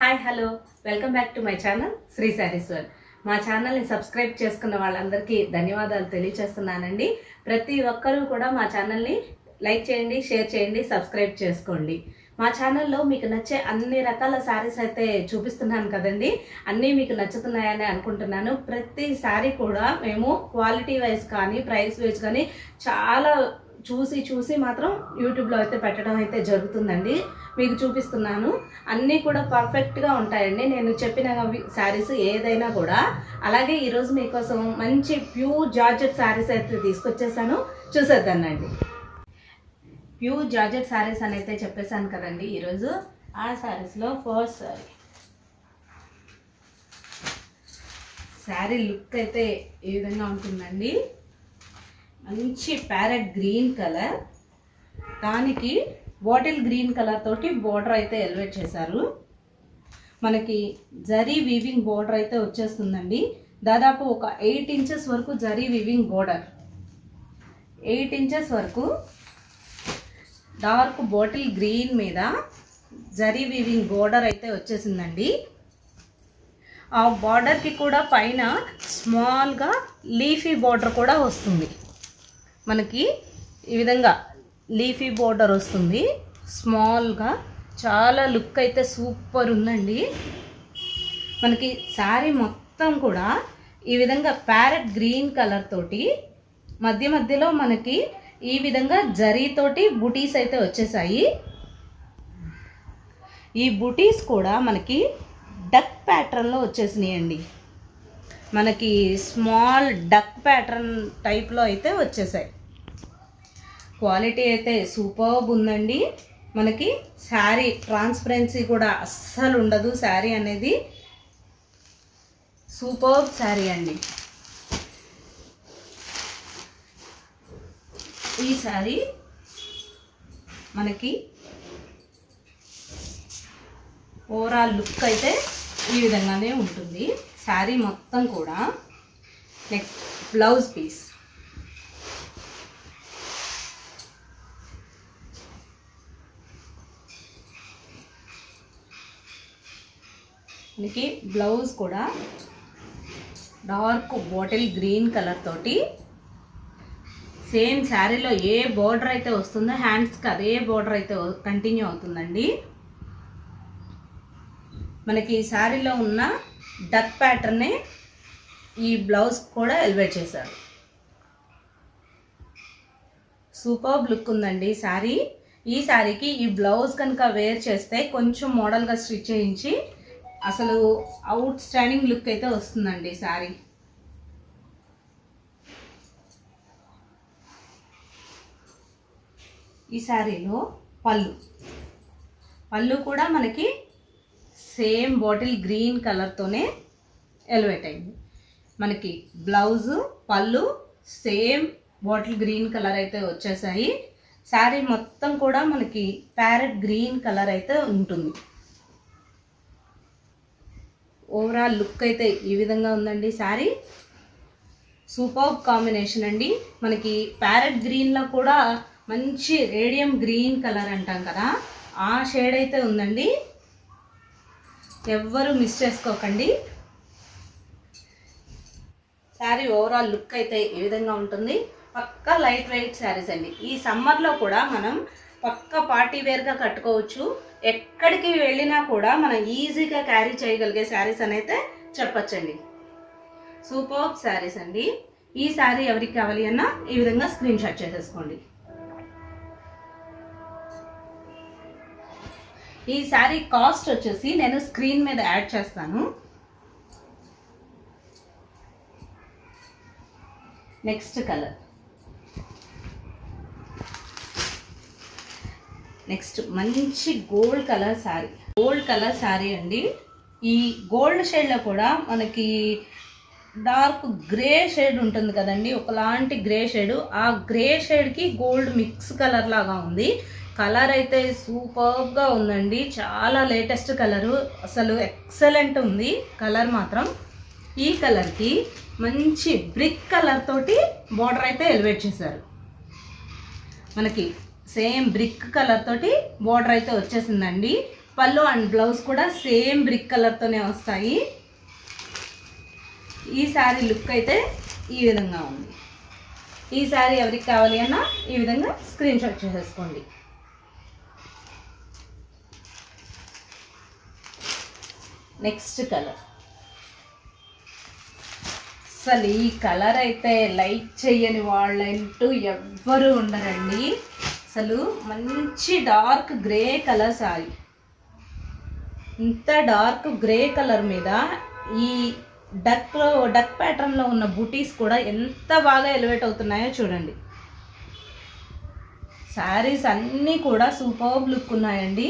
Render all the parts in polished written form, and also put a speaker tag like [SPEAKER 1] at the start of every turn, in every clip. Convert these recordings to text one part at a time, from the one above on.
[SPEAKER 1] Hi hello welcome back to my channel Shri sarees world. మా ఛానల్ని subscribe చేసుకున్న వాళ్ళందరికీ ధన్యవాదాలు తెలియజేస్తున్నానండి. ప్రతి ఒక్కరూ కూడా మా ఛానల్ని లైక్ చేయండి, షేర్ చేయండి, సబ్స్క్రైబ్ చేసుకోండి. మా ఛానల్లో మీకు నచ్చే అన్ని రకాల శారీస్ అయితే చూపిస్తున్నాను కదండి. అన్నీ మీకు నచ్చుతున్నాయని అనుకుంటున్నాను. ప్రతి శారీ కూడా మేము క్వాలిటీ వైజ్ కానీ ప్రైస్ వైజ్ కానీ చాలా చూసి మాత్రం యూట్యూబ్లో అయితే పెట్టడం అయితే జరుగుతుందండి. మీకు చూపిస్తున్నాను. అన్నీ కూడా పర్ఫెక్ట్గా ఉంటాయండి నేను చెప్పిన శారీస్ ఏదైనా కూడా. అలాగే ఈరోజు మీకోసం మంచి ప్యూర్ జార్జెట్ శారీస్ అయితే తీసుకొచ్చేసాను, చూసేద్దానండి. ప్యూర్ జార్జెట్ శారీస్ అని అయితే చెప్పేశాను కదండి. ఈరోజు ఆ శారీస్లో ఫస్ట్ శారీ లుక్ అయితే ఈ విధంగా ఉంటుందండి. మంచి ప్యారెట్ గ్రీన్ కలర్, దానికి బాటిల్ గ్రీన్ కలర్ తోటి బోర్డర్ అయితే ఎలివేట్ చేశారు. మనకి జరీ వీవింగ్ బోర్డర్ అయితే వచ్చేస్తుందండి. దాదాపు ఒక 8 ఇంచెస్ వరకు జరీ వీవింగ్ బోర్డర్, 8 ఇంచెస్ వరకు డార్క్ బాటిల్ గ్రీన్ మీద జరీ వీవింగ్ బోర్డర్ అయితే వచ్చేసిందండి. ఆ బార్డర్కి కూడా పైన స్మాల్గా లీఫీ బోర్డర్ కూడా వస్తుంది. మనకి ఈ విధంగా లీఫీ బోర్డర్ వస్తుంది స్మాల్గా. చాలా లుక్ అయితే సూపర్ ఉందండి. మనకి శారీ మొత్తం కూడా ఈ విధంగా ప్యారెట్ గ్రీన్ కలర్ తోటి మధ్యలో మనకి ఈ విధంగా జరీతోటి బుటీస్ అయితే వచ్చేసాయి. ఈ బుటీస్ కూడా మనకి డక్ ప్యాటర్న్లో వచ్చేసినాయండి. మనకి స్మాల్ డక్ ప్యాటర్న్ టైప్లో అయితే వచ్చేసాయి. క్వాలిటీ అయితే సూపర్బ్ ఉందండి. మనకి శారీ ట్రాన్స్పరెన్సీ కూడా అస్సలు ఉండదు. శారీ అనేది సూపర్బ్ శారీ అండి. ఈ శారీ మనకి ఓవరాల్ లుక్ అయితే ఈ విధంగానే ఉంటుంది శారీ మొత్తం కూడా. Next blouse piece. మనకి బ్లౌజ్ కూడా డార్క్ బాటిల్ గ్రీన్ కలర్ తోటి సేమ్ శారీలో ఏ బోర్డర్ అయితే వస్తుందో హ్యాండ్స్కి అదే బోర్డర్ అయితే కంటిన్యూ అవుతుందండి. మనకి ఈ శారీలో ఉన్న డక్ ప్యాటర్నే ఈ బ్లౌజ్ కూడా ఎలివేట్ చేశారు. సూపర్బ్ లుక్ ఉందండి శారీ. ఈ శారీకి ఈ బ్లౌజ్ కనుక వేర్ చేస్తే కొంచెం మోడల్గా స్టిచ్ చేయించి అసలు అవుట్ స్టాండింగ్ లుక్ అయితే వస్తుందండి శారీ. ఈ శారీలో పళ్ళు కూడా మనకి సేమ్ బాటిల్ గ్రీన్ కలర్తోనే ఎలివేట్ అయింది. మనకి బ్లౌజు పళ్ళు సేమ్ బాటిల్ గ్రీన్ కలర్ అయితే వచ్చేసాయి. శారీ మొత్తం కూడా మనకి ప్యారెట్ గ్రీన్ కలర్ అయితే ఉంటుంది. ఓవరాల్ లుక్ అయితే ఈ విధంగా ఉందండి శారీ. సూపర్బ్ కాంబినేషన్ అండి. మనకి ప్యారెట్ గ్రీన్లో కూడా మంచి రేడియం గ్రీన్ కలర్ అంటాం కదా, ఆ షేడ్ అయితే ఉందండి. ఎవ్వరూ మిస్ చేసుకోకండి. శారీ ఓవరాల్ లుక్ అయితే ఈ విధంగా ఉంటుంది. పక్కా లైట్ వెయిట్ శారీస్ అండి. ఈ సమ్మర్లో కూడా మనం పక్కా పార్టీ వేర్గా కట్టుకోవచ్చు. ఎక్కడికి వెళ్ళినా కూడా మనం ఈజీగా క్యారీ చేయగలిగే శారీస్ అని అయితే చెప్పచ్చండి. సూపర్బ్ శారీస్ అండి. ఈ శారీ ఎవరికి కావాలి అన్నా ఈ విధంగా స్క్రీన్ షాట్ చేసేసుకోండి. ఈ శారీ కాస్ట్ వచ్చేసి నేను స్క్రీన్ మీద యాడ్ చేస్తాను. Next colour. నెక్స్ట్ మంచి గోల్డ్ కలర్ శారీ అండి. ఈ గోల్డ్ షేడ్లో కూడా మనకి డార్క్ గ్రే షేడ్ ఉంటుంది కదండి, ఒకలాంటి గ్రే షేడ్. ఆ గ్రే షేడ్కి గోల్డ్ మిక్స్ కలర్ లాగా ఉంది. కలర్ అయితే సూపర్గా ఉందండి. చాలా లేటెస్ట్ కలరు, అసలు ఎక్సలెంట్ ఉంది కలర్ మాత్రం. ఈ కలర్కి మంచి బ్రిక్ కలర్ తోటి బార్డర్ అయితే ఎలివేట్ చేశారు. మనకి సేమ్ బ్రిక్ కలర్ తోటి బోర్డర్ అయితే వచ్చేసిందండి. పళ్ళు అండ్ బ్లౌజ్ కూడా సేమ్ బ్రిక్ కలర్తోనే వస్తాయి. ఈ శారీ లుక్ అయితే ఈ విధంగా ఉంది. ఈ శారీ ఎవరికి కావాలి అన్నా ఈ విధంగా స్క్రీన్ షాట్ చేసేసుకోండి. నెక్స్ట్ కలర్, అసలు ఈ కలర్ అయితే లైక్ చేయని వాళ్ళంటూ ఎవ్వరు ఉండరండి. అసలు మంచి డార్క్ గ్రే కలర్ శారీ, ఇంత డార్క్ గ్రే కలర్ మీద ఈ డక్ ప్యాటర్న్లో ఉన్న బూటీస్ కూడా ఎంత బాగా ఎలివేట్ అవుతున్నాయో చూడండి. శారీస్ అన్నీ కూడా సూపర్బ్ లుక్ ఉన్నాయండి.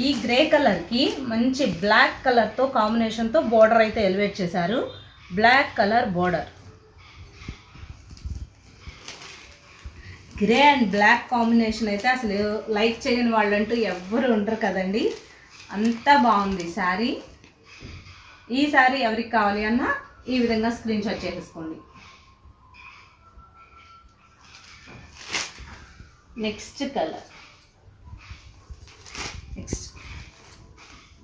[SPEAKER 1] ఈ గ్రే కలర్కి మంచి బ్లాక్ కలర్తో కాంబినేషన్తో బోర్డర్ అయితే ఎలివేట్ చేశారు. Black colour border, grey and black combination అయితే అసలు లైక్ చేయని వాళ్ళంటూ ఎవ్వరు ఉండరు కదండి. అంత బాగుంది శారీ. ఈ శారీ ఎవరికి కావాలి అన్నా ఈ విధంగా స్క్రీన్ షాట్ చేసేసుకోండి. నెక్స్ట్ కలర్, నెక్స్ట్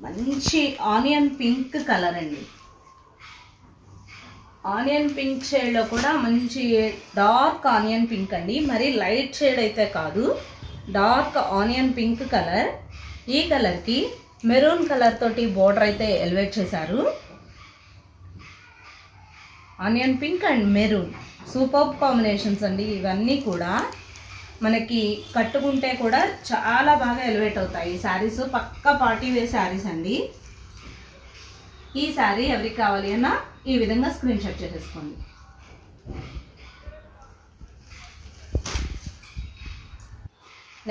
[SPEAKER 1] మంచి ఆనియన్ పింక్ కలర్ అండి. ఆనియన్ పింక్ షేడ్లో కూడా మంచి డార్క్ ఆనియన్ పింక్ అండి, మరి లైట్ షేడ్ అయితే కాదు, డార్క్ ఆనియన్ పింక్ కలర్. ఈ కలర్కి మెరూన్ కలర్ తోటి బోర్డర్ అయితే ఎలివేట్ చేశారు. Onion pink and maroon super combinations అండి. ఇవన్నీ కూడా మనకి కట్టుకుంటే కూడా చాలా బాగా ఎలివేట్ అవుతాయి. ఈ శారీస్ పక్కా పార్టీ వేర్ శారీస్ అండి. ఈ శారీ ఎవరికి కావాలి అన్నా ఈ విధంగా స్క్రీన్ షాట్ చేసేసుకోండి.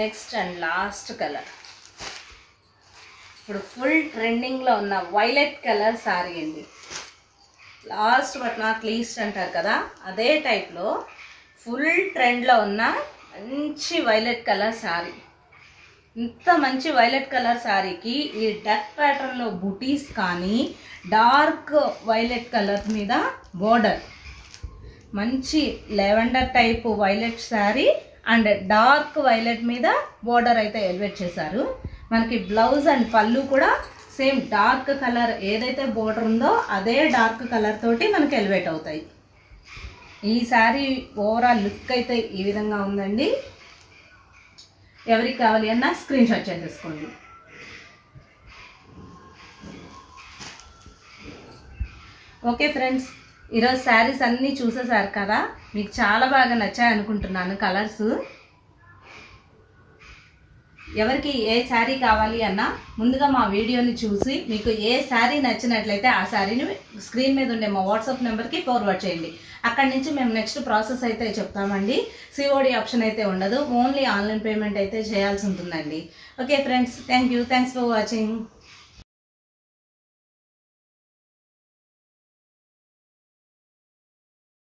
[SPEAKER 1] నెక్స్ట్ అండ్ లాస్ట్ కలర్, ఇప్పుడు ఫుల్ ట్రెండింగ్లో ఉన్న వైలెట్ కలర్ శారీ అండి. లాస్ట్ బట్ నాట్ లీస్ట్ అంటారు కదా, అదే టైప్లో ఫుల్ ట్రెండ్లో ఉన్న మంచి వైలెట్ కలర్ శారీ. ఇంత మంచి వైలెట్ కలర్ శారీకి ఈ డక్ ప్యాటర్న్లో బుటీస్ కానీ, డార్క్ వైలెట్ కలర్ మీద బోర్డర్, మంచి lavender type violet sari and dark violet మీద బోర్డర్ అయితే ఎలివేట్ చేశారు. మనకి బ్లౌజ్ అండ్ పళ్ళు కూడా సేమ్ డార్క్ కలర్ ఏదైతే బోర్డర్ ఉందో అదే డార్క్ కలర్ తోటి మనకి ఎలివేట్ అవుతాయి. ఈ శారీ ఓవరాల్ లుక్ అయితే ఈ విధంగా ఉందండి. ఎవరికి కావాలి అన్నా స్క్రీన్ షాట్ చేసేసుకోండి. ఓకే ఫ్రెండ్స్, ఈరోజు శారీస్ అన్నీ చూసేసారు కదా, మీకు చాలా బాగా నచ్చాయి అనుకుంటున్నాను కలర్స్. ఎవరికి ఏ శారీ కావాలి అన్నా ముందుగా మా వీడియోని చూసి మీకు ఏ శారీ నచ్చినట్లయితే ఆ శారీని స్క్రీన్ మీద ఉండే మా వాట్సాప్ నెంబర్కి ఫార్వర్డ్ చేయండి. అక్కడి నుంచి మేము నెక్స్ట్ ప్రాసెస్ అయితే చెప్తామండి. సిఓడి ఆప్షన్ అయితే ఉండదు, ఓన్లీ ఆన్లైన్ పేమెంట్ అయితే చేయాల్సి ఉంటుందండి. Okay friends, thanks for watching.